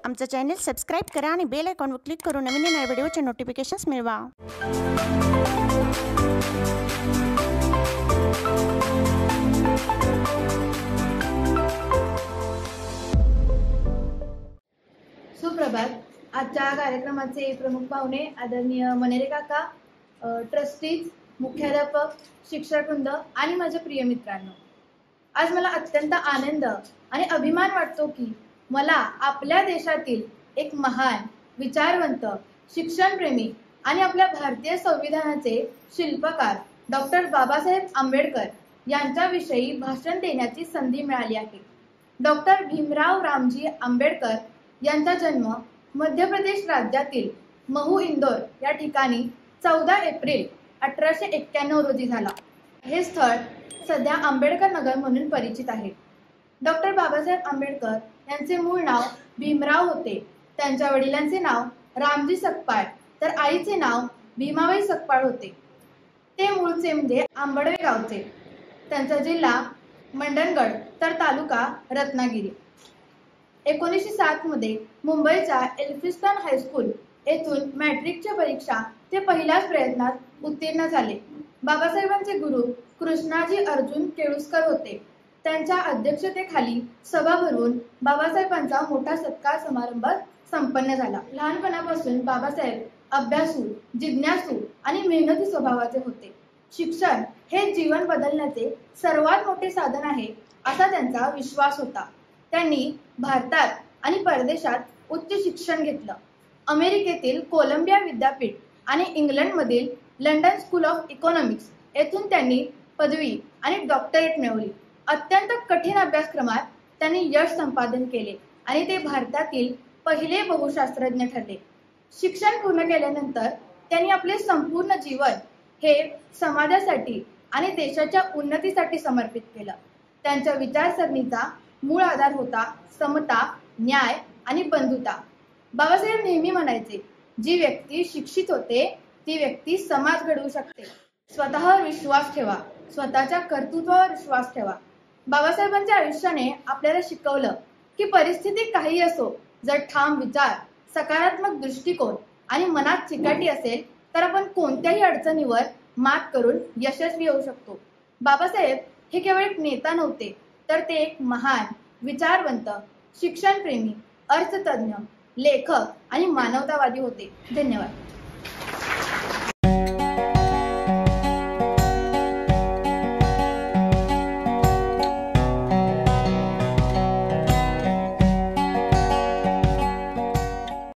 आमचं channel subscribe करा आणि बेल आयकॉनवर क्लिक करून नवीन नवीन व्हिडिओचे नोटिफिकेशन्स मिळवा। सुप्रभात। आजच्या कार्यक्रमाचे प्रमुख पाहुणे आदरणीय मनेरे काका, ट्रस्टीज, मुख्याध्यापक, शिक्षकवृंद आणि माझे प्रिय मित्रांनो, आज मला अत्यंत आनंद आणि अभिमान वाटतो की मला आपल्या देशातील एक महान, विचारवंत, शिक्षणप्रेमी आणि आपल्या भारतीय संविधानाचे शिल्पकार डॉक्टर बाबासाहेब आंबेडकर यांच्याविषयी भाषण देण्याची संधी मिळाली आहे। डॉक्टर भीमराव रामजी आंबेडकर यांचा जन्म मध्य प्रदेश राज्यातील महू इंदोर या ठिकाणी 14 एप्रिल 1891 रोजी झाला। हे स्थळ सध्या आंबेडकर नगर म्हणून परिचित आहे। डॉक्टर बाबासाहेब आंबेडकर यांचे मूळ नाव भीमराव होते। त्यांच्या वडिलांचे नाव रामजी सकपाळ तर आईचे नाव भीमाबाई सकपाळ होते। ते मूळचे म्हणजे आंबडवे गावचे। त्यांचा जिल्हा मंडणगड तर तालुका रत्नागिरी। 1907 मध्ये मुंबईच्या एल्फिन्स्टन हायस्कूल येथून मॅट्रिकच्या परीक्षा ते पहिल्याच प्रयत्नात उत्तीर्ण झाले। बाबासाहेबांचे गुरु कृष्णाजी अर्जुन केळुस्कर होते। त्यांच्या अध्यक्षतेखाली सभा भरवून बाबासाहेबांचा मोठा सत्कार समारंभ संपन्न झाला। लहानपणापासून बाबासाहेब अभ्यासू, जिज्ञासू आणि मेहनती स्वभावाचे होते। शिक्षण हे जीवन बदलण्याचे सर्वात मोठे साधन आहे असा त्यांचा विश्वास होता। त्यांनी भारतात आणि परदेशात उच्च शिक्षण घेतलं। अमेरिकेतील कोलंबिया विद्यापीठ आणि इंग्लंडमधील लंडन स्कूल ऑफ इकॉनॉमिक्स येथून त्यांनी पदवी आणि डॉक्टरेट मिळवली। अत्यंत कठीण अभ्यासक्रमात त्यांनी यश संपादन केले आणि ते भारतातील पहिले बहुशास्त्रज्ञ ठरले। शिक्षण पूर्ण केल्यानंतर त्यांनी आपले संपूर्ण जीवन हे समाजासाठी आणि देशाच्या उन्नतीसाठी समर्पित केलं। त्यांच्या विचारसरणीचा मूळ आधार होता समता, न्याय आणि बंधुता। बाबासाहेब नेहमी म्हणायचे, जी व्यक्ती शिक्षित होते ती व्यक्ती समाज घडवू शकते। स्वतःवर विश्वास ठेवा, स्वतःच्या कर्तृत्वावर विश्वास ठेवा। बाबासाहेबांच्या आयुष्याने आपल्याला शिकवलं की परिस्थिती काही असो, जर ठाम विचार, सकारात्मक दृष्टिकोन आणि मनात चिकाटी असेल तर आपण कोणत्याही अडचणीवर मात करून यशस्वी होऊ शकतो। बाबासाहेब हे केवळ एक नेता नव्हते, तर ते एक महान, विचारवंत, शिक्षणप्रेमी, अर्थतज्ञ, लेखक आणि मानवतावादी होते। धन्यवाद।